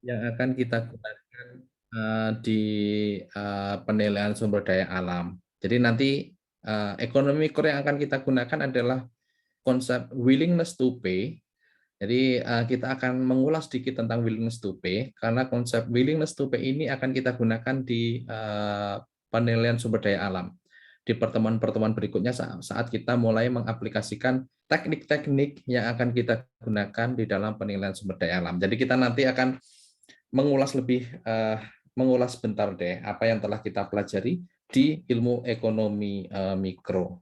yang akan kita gunakan di penilaian sumber daya alam. Jadi nanti ekonomi core yang akan kita gunakan adalah konsep willingness to pay. Jadi kita akan mengulas sedikit tentang willingness to pay karena konsep willingness to pay ini akan kita gunakan di penilaian sumber daya alam. Di pertemuan-pertemuan berikutnya saat kita mulai mengaplikasikan teknik-teknik yang akan kita gunakan di dalam penilaian sumber daya alam. Jadi kita nanti akan mengulas bentar deh apa yang telah kita pelajari di ilmu ekonomi mikro.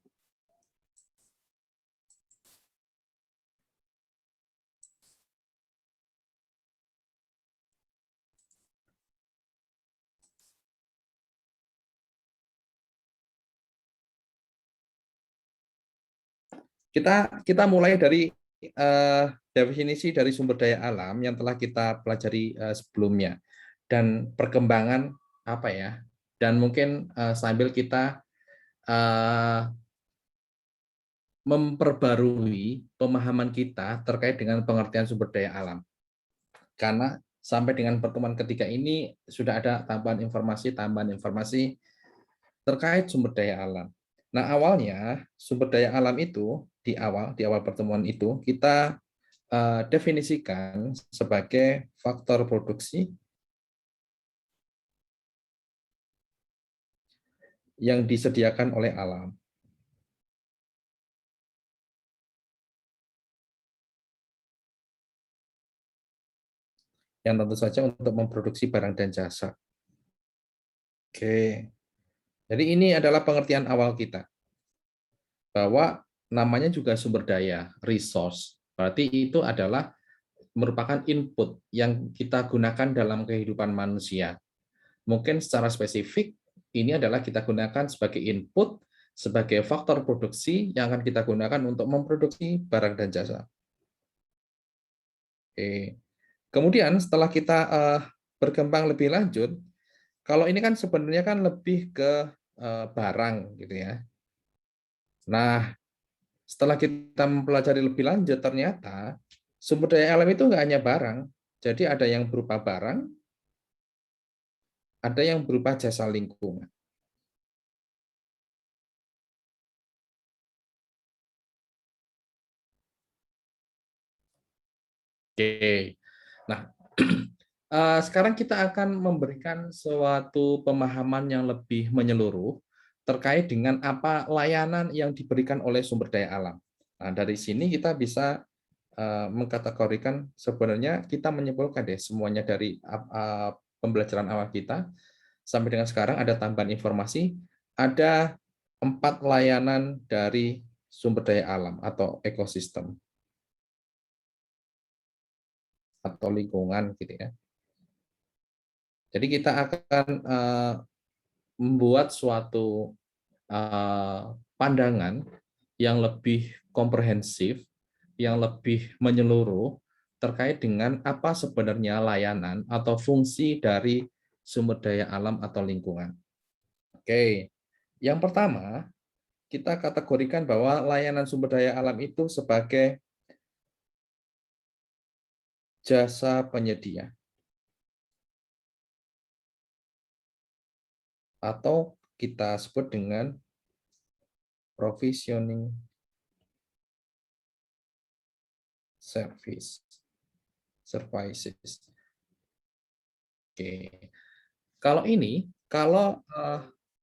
Kita mulai dari definisi dari sumber daya alam yang telah kita pelajari sebelumnya dan perkembangan apa ya, dan mungkin sambil kita memperbarui pemahaman kita terkait dengan pengertian sumber daya alam, karena sampai dengan pertemuan ketiga ini sudah ada tambahan informasi terkait sumber daya alam. Nah, awalnya sumber daya alam itu di awal pertemuan itu kita definisikan sebagai faktor produksi yang disediakan oleh alam. Yang tentu saja untuk memproduksi barang dan jasa. Oke. Jadi ini adalah pengertian awal kita. Bahwa namanya juga sumber daya, resource. Berarti itu adalah merupakan input yang kita gunakan dalam kehidupan manusia. Mungkin secara spesifik, ini adalah kita gunakan sebagai input, sebagai faktor produksi yang akan kita gunakan untuk memproduksi barang dan jasa. Oke. Kemudian setelah kita berkembang lebih lanjut, kalau ini kan sebenarnya kan lebih ke barang gitu ya. Nah, setelah kita mempelajari lebih lanjut, ternyata sumber daya alam itu nggak hanya barang. Jadi ada yang berupa barang, ada yang berupa jasa lingkungan. Oke. Nah, sekarang kita akan memberikan suatu pemahaman yang lebih menyeluruh terkait dengan apa layanan yang diberikan oleh sumber daya alam. Nah, dari sini kita bisa mengkategorikan, sebenarnya kita menyimpulkan deh semuanya dari pembelajaran awal kita sampai dengan sekarang ada tambahan informasi, ada 4 layanan dari sumber daya alam atau ekosistem atau lingkungan gitu ya. Jadi kita akan membuat suatu pandangan yang lebih komprehensif, yang lebih menyeluruh terkait dengan apa sebenarnya layanan atau fungsi dari sumber daya alam atau lingkungan. Oke, yang pertama kita kategorikan bahwa layanan sumber daya alam itu sebagai jasa penyedia atau kita sebut dengan provisioning services. Oke. Kalau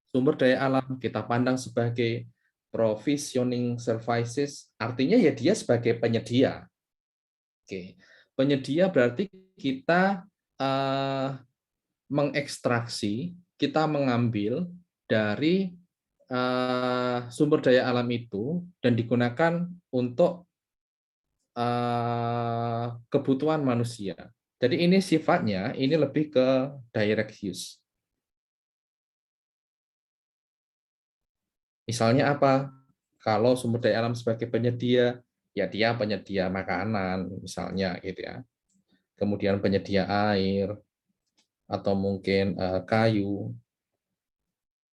sumber daya alam kita pandang sebagai provisioning services, artinya ya dia sebagai penyedia. Oke. Penyedia berarti kita mengekstraksi, kita mengambil dari sumber daya alam itu dan digunakan untuk kebutuhan manusia. Jadi ini sifatnya ini lebih ke direct use. Misalnya apa? Kalau sumber daya alam sebagai penyedia, ya dia penyedia makanan misalnya gitu ya. Kemudian penyedia air atau mungkin kayu,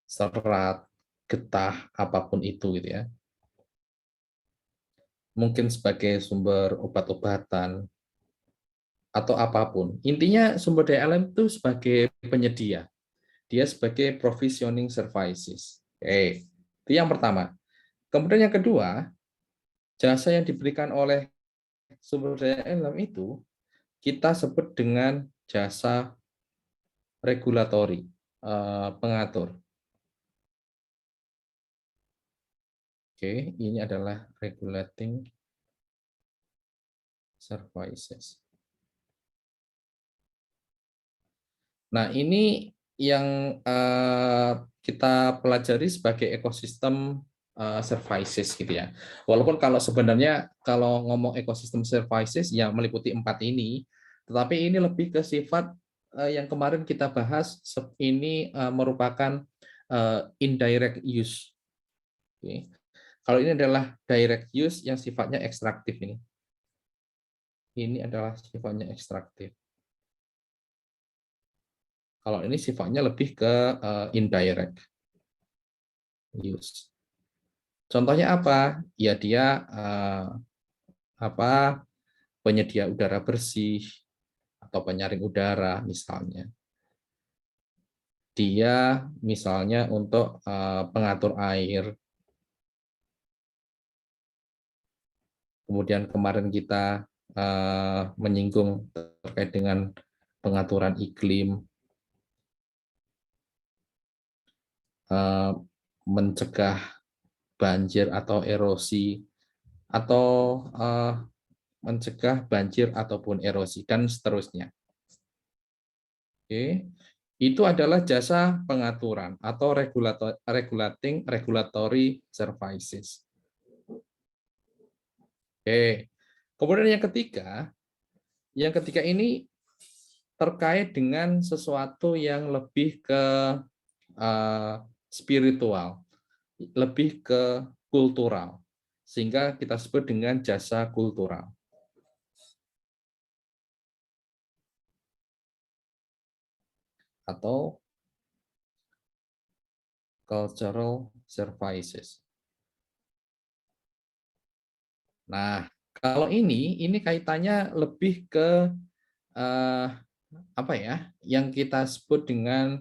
serat, getah, apapun itu gitu ya. Mungkin sebagai sumber obat-obatan atau apapun. Intinya sumber daya alam itu sebagai penyedia. Dia sebagai provisioning services. Oke, itu yang pertama. Kemudian yang kedua, jasa yang diberikan oleh sumber daya alam itu kita sebut dengan jasa regulatori, pengatur. Oke, ini adalah regulating services. Nah, ini yang kita pelajari sebagai ekosistem services gitu ya. Walaupun kalau sebenarnya kalau ngomong ekosistem services ya meliputi 4 ini, tetapi ini lebih ke sifat yang kemarin kita bahas, ini merupakan indirect use. Oke. Kalau ini adalah direct use yang sifatnya ekstraktif ini. Ini adalah sifatnya ekstraktif. Kalau ini sifatnya lebih ke indirect use. Contohnya apa? Ya dia penyedia udara bersih atau penyaring udara misalnya. Dia misalnya untuk pengatur air. Kemudian kemarin kita menyinggung terkait dengan pengaturan iklim, mencegah banjir atau erosi, atau mencegah banjir ataupun erosi, dan seterusnya. Oke. Itu adalah jasa pengaturan atau regulatory services. Oke. Kemudian yang ketiga ini terkait dengan sesuatu yang lebih ke spiritual, lebih ke kultural, sehingga kita sebut dengan jasa kultural atau cultural services. Nah, kalau ini kaitannya lebih ke apa ya? Yang kita sebut dengan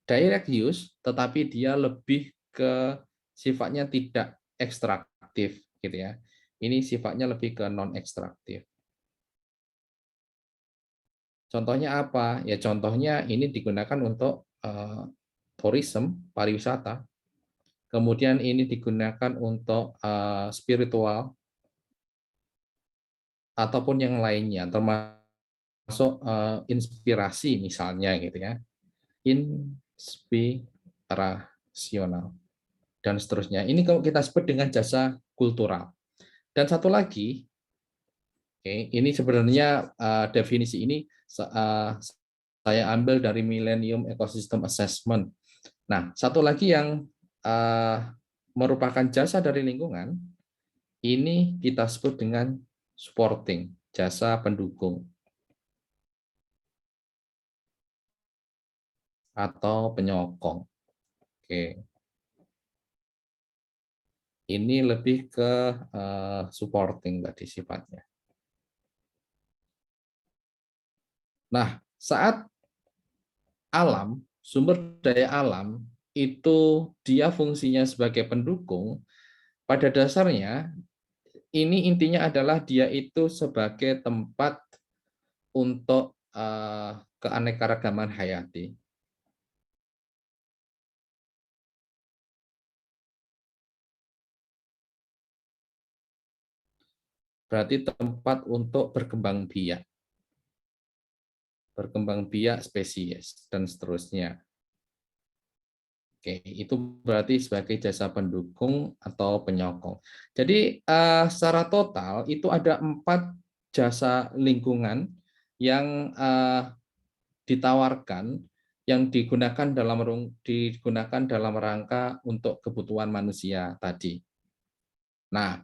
direct use, tetapi dia lebih ke sifatnya tidak ekstraktif, gitu ya. Ini sifatnya lebih ke non ekstraktif. Contohnya apa? Ya contohnya ini digunakan untuk tourism, pariwisata. Kemudian ini digunakan untuk spiritual ataupun yang lainnya, termasuk inspirasi misalnya gitu ya. Inspirasional dan seterusnya. Ini kalau kita sebut dengan jasa kultural. Dan satu lagi, ini sebenarnya definisi ini saya ambil dari Millennium Ecosystem Assessment. Nah, satu lagi yang merupakan jasa dari lingkungan, ini kita sebut dengan supporting, jasa pendukung atau penyokong. Oke. Ini lebih ke supporting tadi sifatnya. Nah, saat alam, sumber daya alam itu dia fungsinya sebagai pendukung, pada dasarnya ini intinya adalah dia itu sebagai tempat untuk keanekaragaman hayati. Berarti tempat untuk berkembang biak spesies dan seterusnya. Oke, itu berarti sebagai jasa pendukung atau penyokong. Jadi secara total itu ada 4 jasa lingkungan yang ditawarkan, yang digunakan dalam rangka untuk kebutuhan manusia tadi. Nah,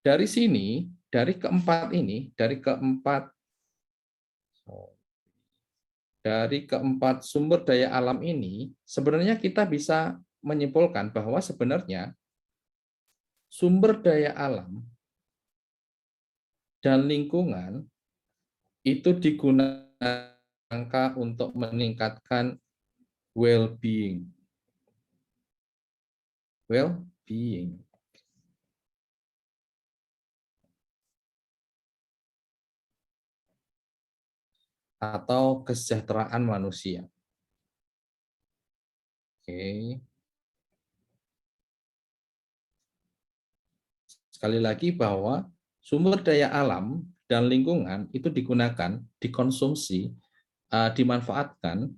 dari sini, dari keempat sumber daya alam ini, sebenarnya kita bisa menyimpulkan bahwa sebenarnya sumber daya alam dan lingkungan itu digunakan untuk meningkatkan well-being. Well-being. Atau kesejahteraan manusia. Oke. Sekali lagi bahwa sumber daya alam dan lingkungan itu digunakan, dikonsumsi, dimanfaatkan.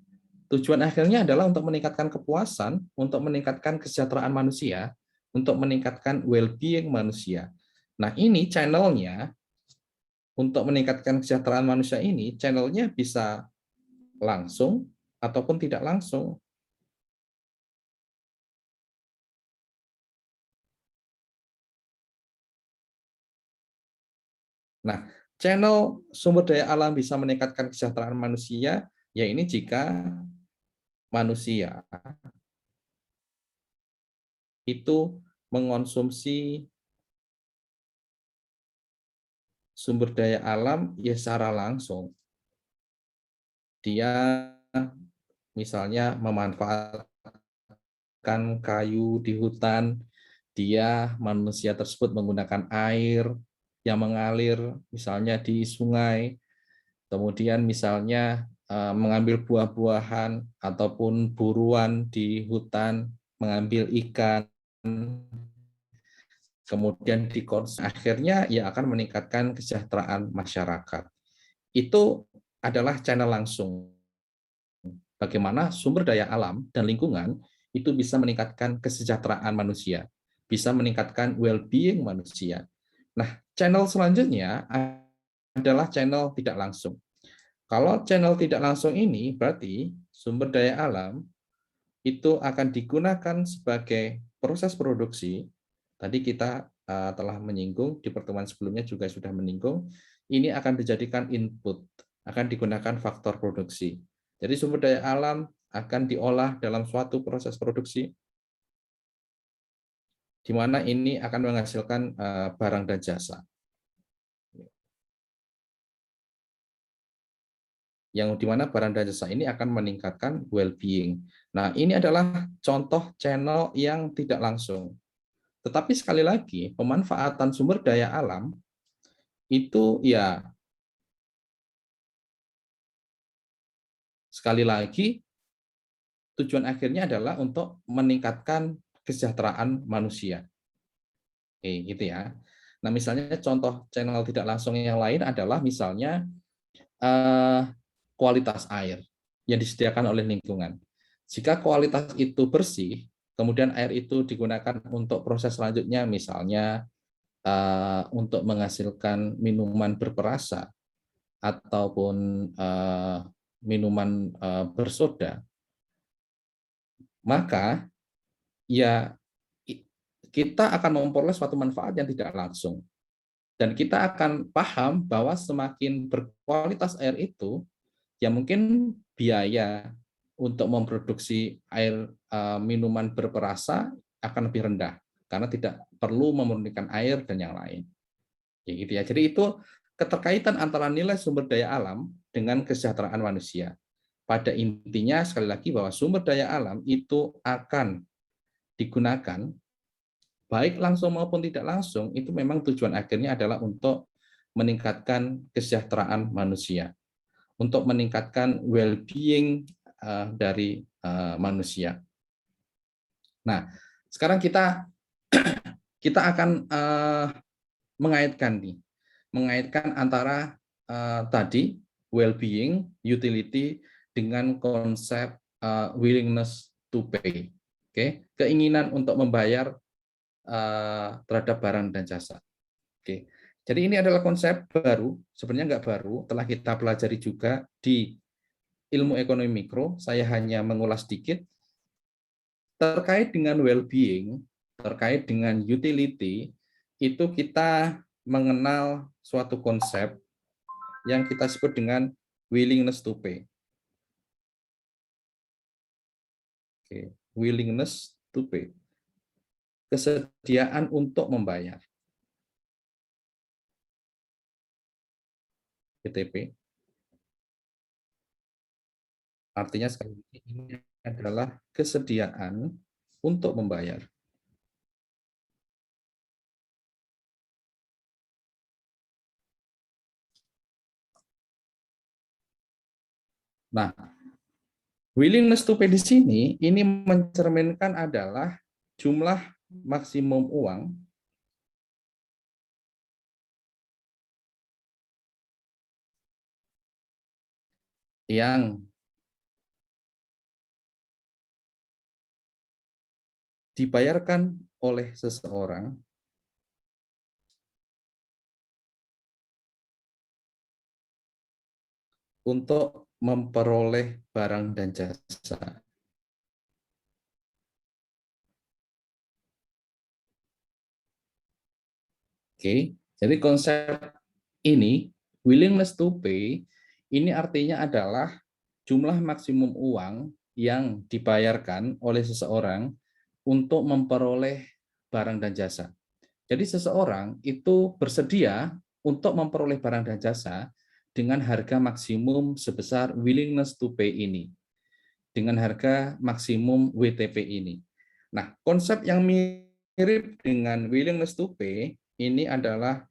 Tujuan akhirnya adalah untuk meningkatkan kepuasan, untuk meningkatkan kesejahteraan manusia, untuk meningkatkan well-being manusia. Nah, ini channelnya untuk meningkatkan kesejahteraan manusia ini, channelnya bisa langsung ataupun tidak langsung. Nah, channel sumber daya alam bisa meningkatkan kesejahteraan manusia, ya ini jika manusia itu mengonsumsi sumber daya alam ya secara langsung. Dia misalnya memanfaatkan kayu di hutan, dia manusia tersebut menggunakan air yang mengalir misalnya di sungai, kemudian misalnya mengambil buah-buahan ataupun buruan di hutan, mengambil ikan, kemudian dikonsumsi, akhirnya ya akan meningkatkan kesejahteraan masyarakat. Itu adalah channel langsung. Bagaimana sumber daya alam dan lingkungan itu bisa meningkatkan kesejahteraan manusia, bisa meningkatkan well-being manusia. Nah, channel selanjutnya adalah channel tidak langsung. Kalau channel tidak langsung ini berarti sumber daya alam itu akan digunakan sebagai proses produksi. Tadi kita telah menyinggung, di pertemuan sebelumnya juga sudah menyinggung, ini akan dijadikan input, akan digunakan faktor produksi. Jadi sumber daya alam akan diolah dalam suatu proses produksi, di mana ini akan menghasilkan barang dan jasa. Yang di mana barang dan jasa ini akan meningkatkan well-being. Nah, ini adalah contoh channel yang tidak langsung. Tetapi sekali lagi, pemanfaatan sumber daya alam itu ya sekali lagi tujuan akhirnya adalah untuk meningkatkan kesejahteraan manusia. Oke, gitu ya. Nah, misalnya contoh channel tidak langsung yang lain adalah misalnya eh, kualitas air yang disediakan oleh lingkungan. Jika kualitas itu bersih, kemudian air itu digunakan untuk proses selanjutnya, misalnya untuk menghasilkan minuman berperasa ataupun minuman bersoda, maka ya kita akan memperoleh suatu manfaat yang tidak langsung. Dan kita akan paham bahwa semakin berkualitas air itu, ya mungkin biaya untuk memproduksi air minuman berperasa akan lebih rendah karena tidak perlu memurnikan air dan yang lain. Ya gitu ya. Jadi itu keterkaitan antara nilai sumber daya alam dengan kesejahteraan manusia. Pada intinya sekali lagi bahwa sumber daya alam itu akan digunakan baik langsung maupun tidak langsung, itu memang tujuan akhirnya adalah untuk meningkatkan kesejahteraan manusia, untuk meningkatkan well-being dari manusia. Nah, sekarang kita akan mengaitkan antara tadi well-being, utility dengan konsep willingness to pay. Oke, keinginan untuk membayar terhadap barang dan jasa. Oke, jadi ini adalah konsep baru, sebenarnya nggak baru, telah kita pelajari juga di ilmu ekonomi mikro. Saya hanya mengulas sedikit terkait dengan well-being, terkait dengan utility. Itu kita mengenal suatu konsep yang kita sebut dengan willingness to pay. Oke, willingness to pay. Kesediaan untuk membayar. WTP. Artinya sekali lagi ini adalah kesediaan untuk membayar. Nah, willingness to pay di sini ini mencerminkan adalah jumlah maksimum uang yang dibayarkan oleh seseorang untuk memperoleh barang dan jasa. Oke, jadi konsep ini, willingness to pay, ini artinya adalah jumlah maksimum uang yang dibayarkan oleh seseorang untuk memperoleh barang dan jasa. Jadi seseorang itu bersedia untuk memperoleh barang dan jasa dengan harga maksimum sebesar willingness to pay ini, dengan harga maksimum WTP ini. Nah, konsep yang mirip dengan willingness to pay ini adalah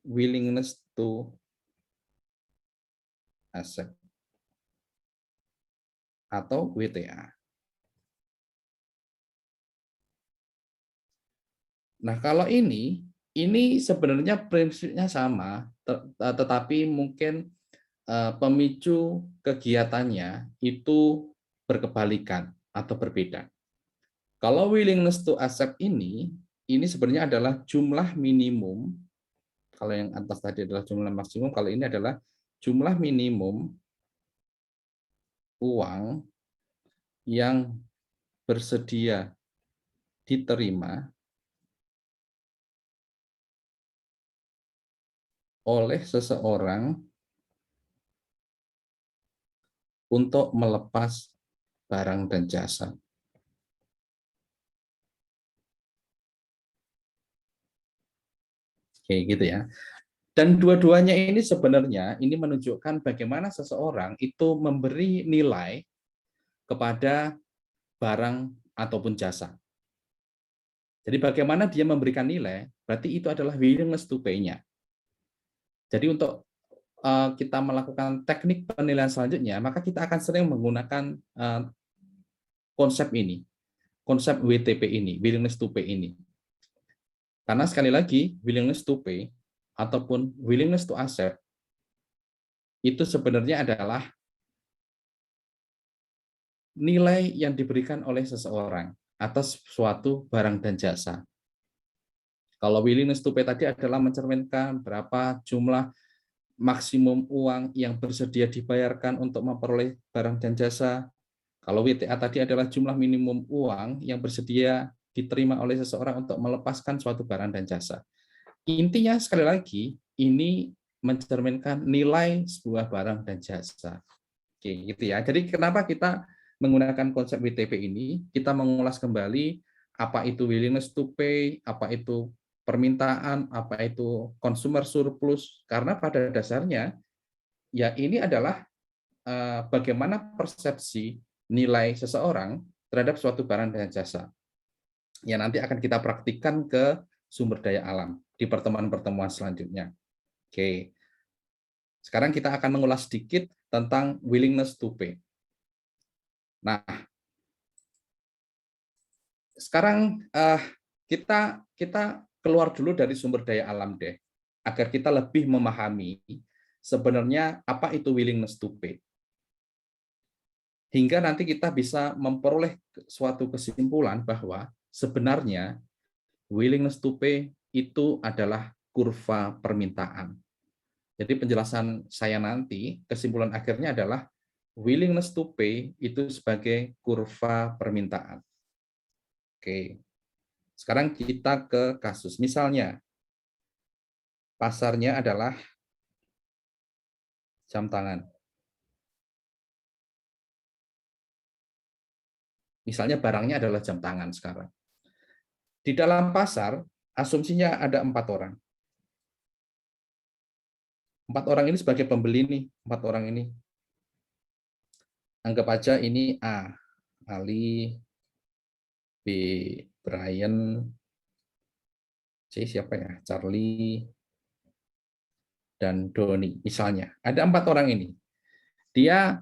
willingness to accept atau WTA. Nah, kalau ini sebenarnya prinsipnya sama, tetapi mungkin pemicu kegiatannya itu berkebalikan atau berbeda. Kalau willingness to accept ini sebenarnya adalah jumlah minimum. Kalau yang atas tadi adalah jumlah maksimum, kalau ini adalah jumlah minimum uang yang bersedia diterima oleh seseorang untuk melepas barang dan jasa. Oke, gitu ya. Dan dua-duanya ini sebenarnya ini menunjukkan bagaimana seseorang itu memberi nilai kepada barang ataupun jasa. Jadi bagaimana dia memberikan nilai, berarti itu adalah willingness to pay-nya. Jadi untuk kita melakukan teknik penilaian selanjutnya, maka kita akan sering menggunakan konsep ini, konsep WTP ini, willingness to pay ini. Karena sekali lagi, willingness to pay ataupun willingness to accept itu sebenarnya adalah nilai yang diberikan oleh seseorang atas suatu barang dan jasa. Kalau willingness to pay tadi adalah mencerminkan berapa jumlah maksimum uang yang bersedia dibayarkan untuk memperoleh barang dan jasa. Kalau WTA tadi adalah jumlah minimum uang yang bersedia diterima oleh seseorang untuk melepaskan suatu barang dan jasa. Intinya sekali lagi, ini mencerminkan nilai sebuah barang dan jasa. Oke, gitu ya. Jadi kenapa kita menggunakan konsep WTP ini? Kita mengulas kembali apa itu willingness to pay, apa itu permintaan, apa itu consumer surplus. Karena pada dasarnya ya ini adalah bagaimana persepsi nilai seseorang terhadap suatu barang dan jasa. Yang nanti akan kita praktikkan ke sumber daya alam di pertemuan-pertemuan selanjutnya. Oke. Sekarang kita akan mengulas sedikit tentang willingness to pay. Nah, sekarang kita keluar dulu dari sumber daya alam deh, agar kita lebih memahami sebenarnya apa itu willingness to pay. Hingga nanti kita bisa memperoleh suatu kesimpulan bahwa sebenarnya willingness to pay itu adalah kurva permintaan. Jadi penjelasan saya nanti, kesimpulan akhirnya adalah willingness to pay itu sebagai kurva permintaan. Oke, sekarang kita ke kasus. Misalnya, pasarnya adalah jam tangan. Misalnya barangnya adalah jam tangan sekarang. Di dalam pasar, asumsinya ada 4 orang. 4 orang ini sebagai pembeli nih, 4 orang ini. Anggap aja ini A, Ali, B, Brian, C siapa ya? Charlie, dan Doni misalnya. Ada 4 orang ini. Dia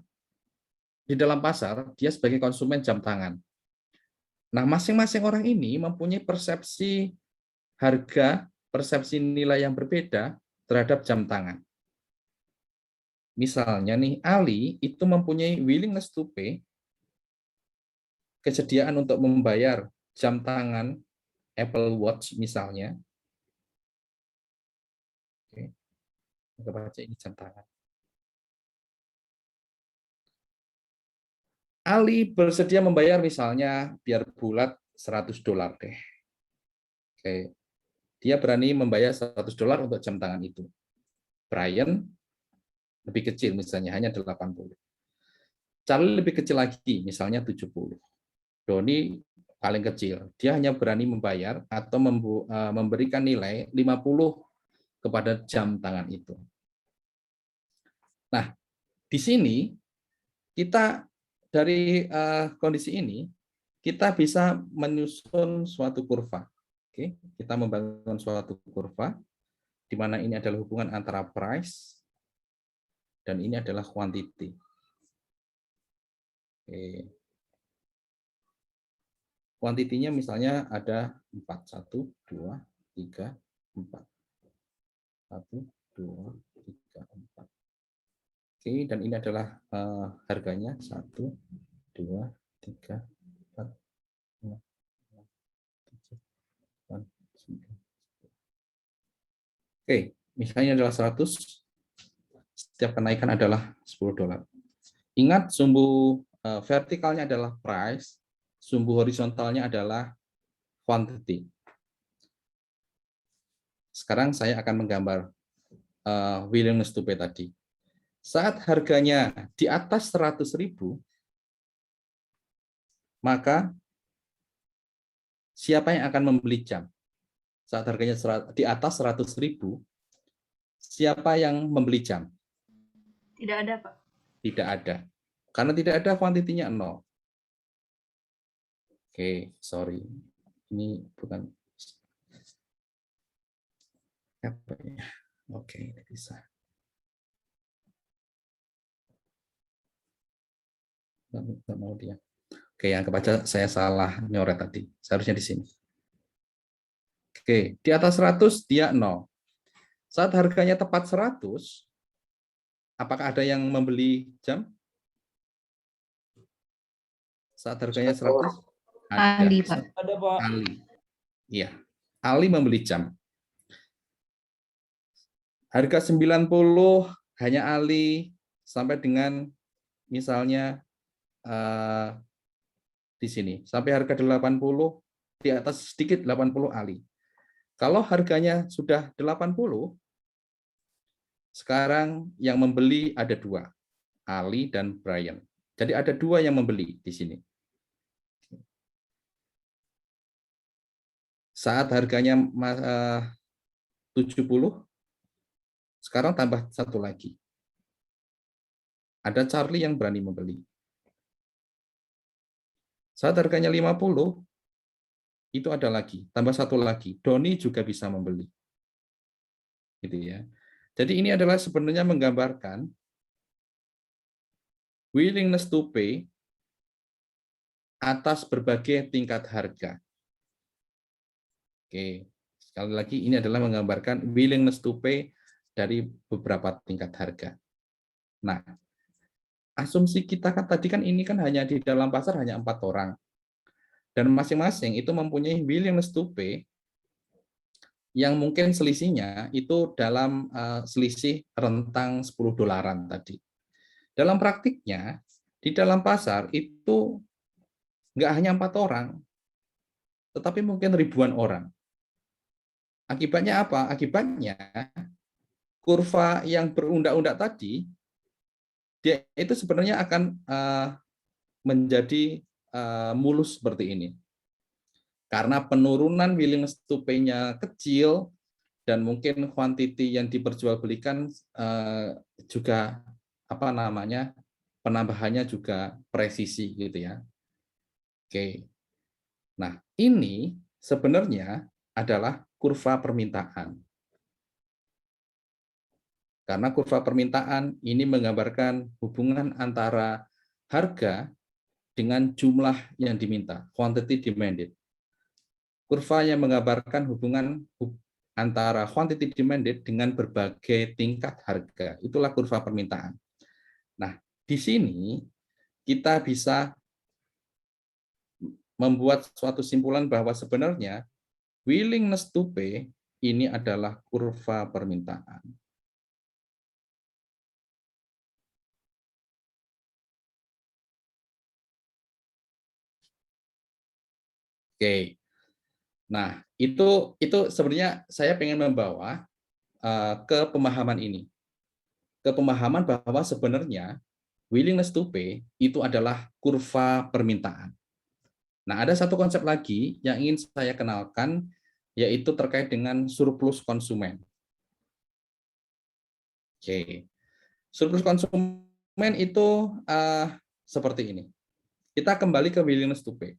di dalam pasar, dia sebagai konsumen jam tangan. Nah, masing-masing orang ini mempunyai persepsi harga, persepsi nilai yang berbeda terhadap jam tangan. Misalnya nih, Ali itu mempunyai willingness to pay, kesediaan untuk membayar jam tangan Apple Watch misalnya. Oke, kita baca ini jam tangan. Ali bersedia membayar misalnya biar bulat $100 deh. Oke. Dia berani membayar $100 untuk jam tangan itu. Brian lebih kecil misalnya hanya 80. Charlie lebih kecil lagi misalnya 70. Doni paling kecil. Dia hanya berani membayar atau memberikan nilai 50 kepada jam tangan itu. Nah, di sini kita dari kondisi ini kita bisa menyusun suatu kurva. Oke, kita membangun suatu kurva di mana ini adalah hubungan antara price dan ini adalah quantity. Oke. Kuantitinya misalnya ada 4, 1, 2, 3, 4. 1, 2, 3, 4. Oke, dan ini adalah harganya 1, 2, 3, 4, 5, 7, 8, 9. Oke, misalnya adalah 100, setiap kenaikan adalah $10. Ingat, sumbu vertikalnya adalah price, sumbu horizontalnya adalah quantity. Sekarang saya akan menggambar willingness to pay tadi. Saat harganya di atas 100.000, maka siapa yang akan membeli jam? Saat harganya di atas 100.000, siapa yang membeli jam? Tidak ada, Pak. Tidak ada. Karena tidak ada, kuantitinya 0. Oke, sorry. Ini bukan apa ya? Oke, ini bisa. Nggak mau dia. Oke, yang kebaca saya salah nyoret tadi. Seharusnya di sini. Oke, di atas 100 dia 0. Saat harganya tepat 100, apakah ada yang membeli jam? Saat harganya 100? Ada. Ali, Pak. Ada, Pak. Ali. Iya. Ali membeli jam. Harga 90 hanya Ali sampai dengan misalnya di sini. Sampai harga 80, di atas sedikit 80 Ali. Kalau harganya sudah 80, sekarang yang membeli ada 2, Ali dan Brian. Jadi ada 2 yang membeli di sini. Saat harganya 70, sekarang tambah 1 lagi. Ada Charlie yang berani membeli. Saat harganya 50, itu ada lagi, tambah 1 lagi. Doni juga bisa membeli. Gitu ya. Jadi ini adalah sebenarnya menggambarkan willingness to pay atas berbagai tingkat harga. Oke, sekali lagi ini adalah menggambarkan willingness to pay dari beberapa tingkat harga. Nah, asumsi kita kan tadi kan ini kan hanya di dalam pasar hanya 4 orang. Dan masing-masing itu mempunyai willingness to pay yang mungkin selisihnya itu dalam selisih rentang $10 tadi. Dalam praktiknya, di dalam pasar itu nggak hanya 4 orang, tetapi mungkin ribuan orang. Akibatnya apa? Akibatnya kurva yang berundak-undak tadi, dia itu sebenarnya akan menjadi mulus seperti ini. Karena penurunan willingness to pay-nya kecil dan mungkin quantity yang diperjualbelikan juga apa namanya, penambahannya juga presisi gitu ya. Oke. Nah, ini sebenarnya adalah kurva permintaan. Karena kurva permintaan ini menggambarkan hubungan antara harga dengan jumlah yang diminta, quantity demanded. Kurva yang menggambarkan hubungan antara quantity demanded dengan berbagai tingkat harga. Itulah kurva permintaan. Nah, di sini kita bisa membuat suatu simpulan bahwa sebenarnya willingness to pay ini adalah kurva permintaan. Oke. Nah, itu sebenarnya saya pengen membawa ke pemahaman ini. Ke pemahaman bahwa sebenarnya willingness to pay itu adalah kurva permintaan. Nah, ada satu konsep lagi yang ingin saya kenalkan, yaitu terkait dengan surplus konsumen. Oke. Surplus konsumen itu seperti ini. Kita kembali ke willingness to pay.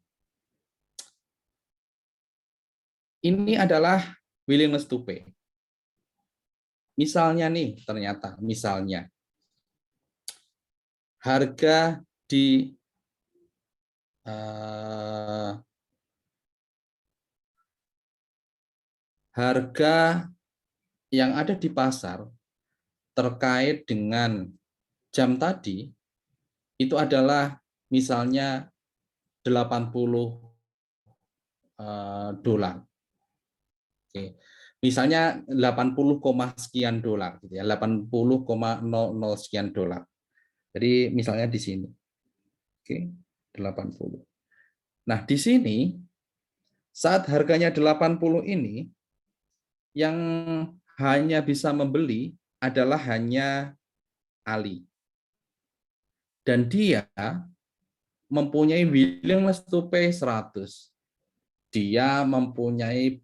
Ini adalah willingness to pay. Misalnya nih, ternyata misalnya harga di harga yang ada di pasar terkait dengan jam tadi itu adalah misalnya 80 dolar. Oke. Misalnya 80, sekian dolar gitu ya, 80,00 sekian dolar. Jadi misalnya di sini. Oke, 80. Nah, di sini saat harganya 80 ini yang hanya bisa membeli adalah hanya Ali. Dan dia mempunyai willingness to pay 100. Dia mempunyai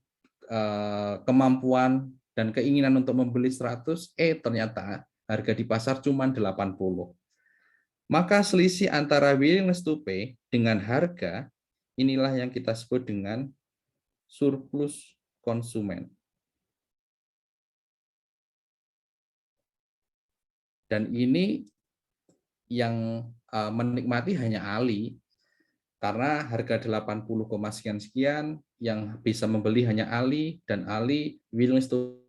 kemampuan dan keinginan untuk membeli 100, ternyata harga di pasar cuma 80. Maka selisih antara willingness to pay dengan harga, inilah yang kita sebut dengan surplus konsumen. Dan ini yang menikmati hanya Ali, karena harga 80, sekian-sekian yang bisa membeli hanya Ali, dan Ali willingness to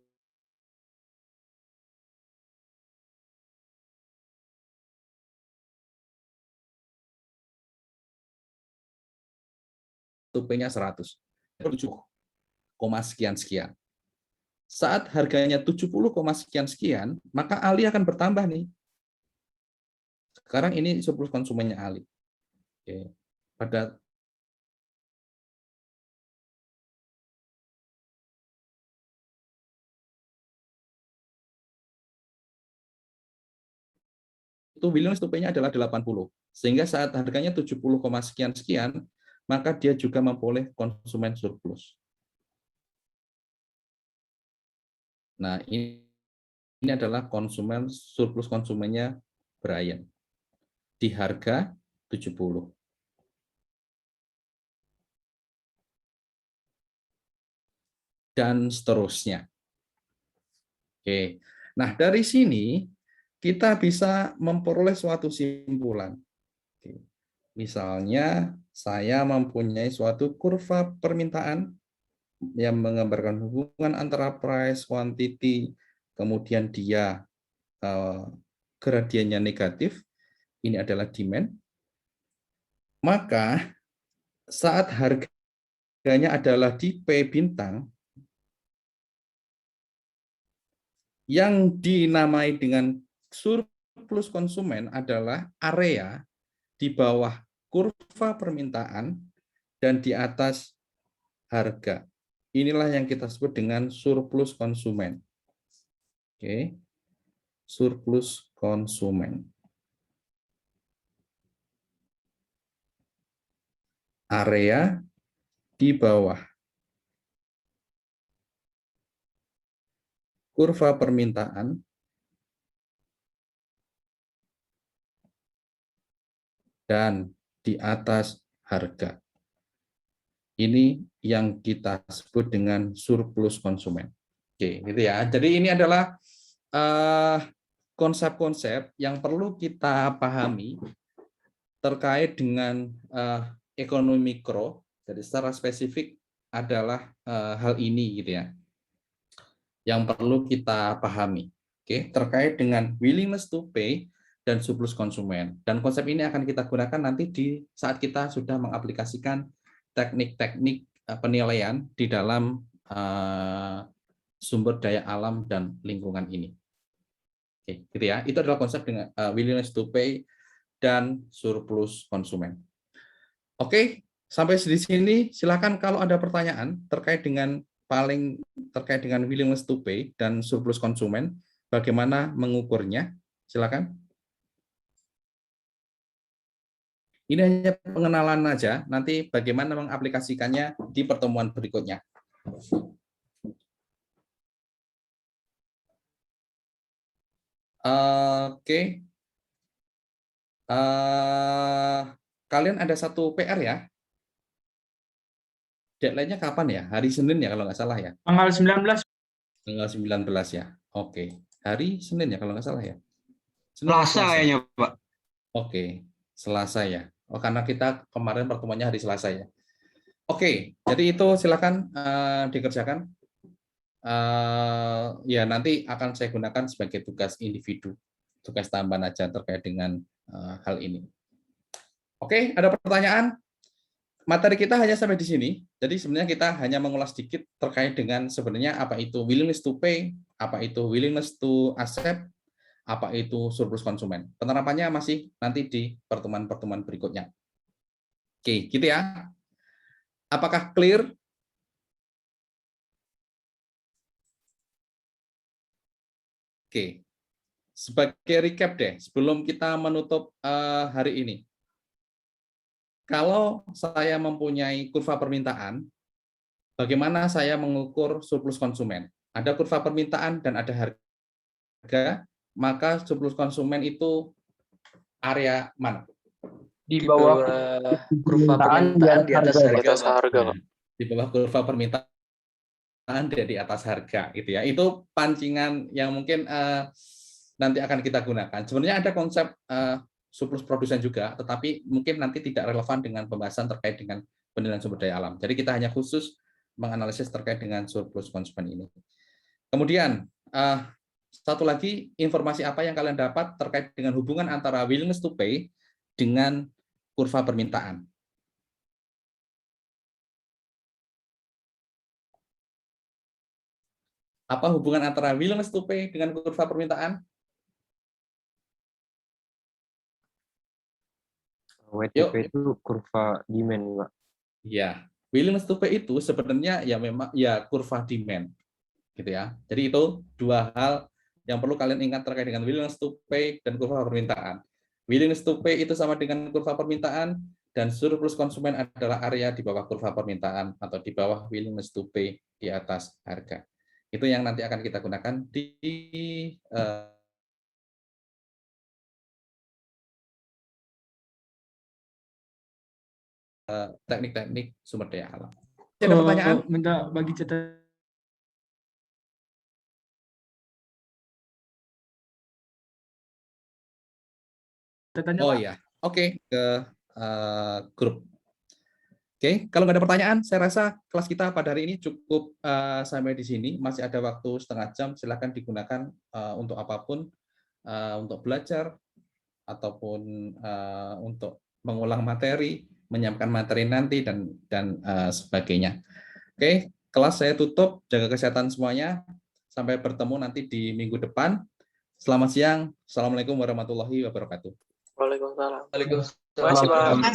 pay-nya 100. 7, sekian-sekian. Saat harganya 70, sekian-sekian, maka Ali akan bertambah nih. Sekarang ini surplus konsumennya Ali. Oke. Pada itu willingness to pay-nya adalah 80. Sehingga saat harganya 70, sekian-sekian, maka dia juga memperoleh konsumen surplus. Nah, ini adalah konsumen surplus konsumennya Brian di harga 70. Dan seterusnya. Oke. Nah, dari sini kita bisa memperoleh suatu simpulan. Oke. Misalnya, saya mempunyai suatu kurva permintaan yang menggambarkan hubungan antara price, quantity, kemudian dia gradiennya negatif, ini adalah demand, maka saat harganya adalah di P bintang, yang dinamai dengan surplus konsumen adalah area di bawah kurva permintaan dan di atas harga. Inilah yang kita sebut dengan surplus konsumen. Oke. Surplus konsumen. Area di bawah kurva permintaan dan di atas harga. Ini yang kita sebut dengan surplus konsumen. Oke, gitu ya. Jadi ini adalah konsep-konsep yang perlu kita pahami terkait dengan ekonomi mikro. Jadi secara spesifik adalah hal ini gitu ya, yang perlu kita pahami. Oke, terkait dengan willingness to pay dan surplus konsumen. Dan konsep ini akan kita gunakan nanti di saat kita sudah mengaplikasikan teknik-teknik penilaian di dalam sumber daya alam dan lingkungan ini. Oke, gitu ya. Itu adalah konsep dengan willingness to pay dan surplus konsumen. Oke, sampai di sini silakan kalau ada pertanyaan terkait dengan willingness to pay dan surplus konsumen, bagaimana mengukurnya? Silakan. Ini hanya pengenalan aja, nanti bagaimana mengaplikasikannya di pertemuan berikutnya. Oke. Kalian ada satu PR ya? Deadline-nya kapan ya? Hari Senin ya kalau nggak salah ya? Tanggal 19. Tanggal 19 ya? Oke. Hari Senin ya kalau nggak salah ya? Selasa kayaknya, Pak. Oke, Selasa ya. Oh, karena kita kemarin pertemuannya hari Selasa ya. Oke, jadi itu silakan dikerjakan. Ya nanti akan saya gunakan sebagai tugas individu, tugas tambahan aja terkait dengan hal ini. Oke, ada pertanyaan? Materi kita hanya sampai di sini. Jadi sebenarnya kita hanya mengulas sedikit terkait dengan sebenarnya apa itu willingness to pay, apa itu willingness to accept, apa itu surplus konsumen. Penerapannya masih nanti di pertemuan-pertemuan berikutnya. Oke, gitu ya. Apakah clear? Oke. Sebagai recap deh, sebelum kita menutup hari ini. Kalau saya mempunyai kurva permintaan, bagaimana saya mengukur surplus konsumen? Ada kurva permintaan dan ada harga, maka surplus konsumen itu area mana? Di bawah kurva permintaan di atas harga. Di bawah kurva permintaan di atas harga, gitu ya. Itu pancingan yang mungkin nanti akan kita gunakan. Sebenarnya ada konsep surplus produsen juga, tetapi mungkin nanti tidak relevan dengan pembahasan terkait dengan penilaian sumber daya alam. Jadi kita hanya khusus menganalisis terkait dengan surplus konsumen ini. Kemudian satu lagi, informasi apa yang kalian dapat terkait dengan hubungan antara willingness to pay dengan kurva permintaan. Apa hubungan antara willingness to pay dengan kurva permintaan? WTP itu kurva demand, Pak. Ya, willingness to pay itu sebenarnya ya memang ya kurva demand, gitu ya. Jadi itu dua hal yang perlu kalian ingat terkait dengan willingness to pay dan kurva permintaan. Willingness to pay itu sama dengan kurva permintaan, dan surplus konsumen adalah area di bawah kurva permintaan atau di bawah willingness to pay di atas harga. Itu yang nanti akan kita gunakan di teknik-teknik sumber daya alam. Ada pertanyaan? Minta bagi catatan. Oh ya, oke, ke grup. Oke, kalau nggak ada pertanyaan, saya rasa kelas kita pada hari ini cukup sampai di sini. Masih ada waktu setengah jam, silakan digunakan untuk apapun, untuk belajar ataupun untuk mengulang materi, menyiapkan materi nanti dan sebagainya. Oke, kelas saya tutup. Jaga kesehatan semuanya. Sampai bertemu nanti di minggu depan. Selamat siang. Assalamualaikum warahmatullahi wabarakatuh. Waalaikumsalam. Terima kasih, Pak.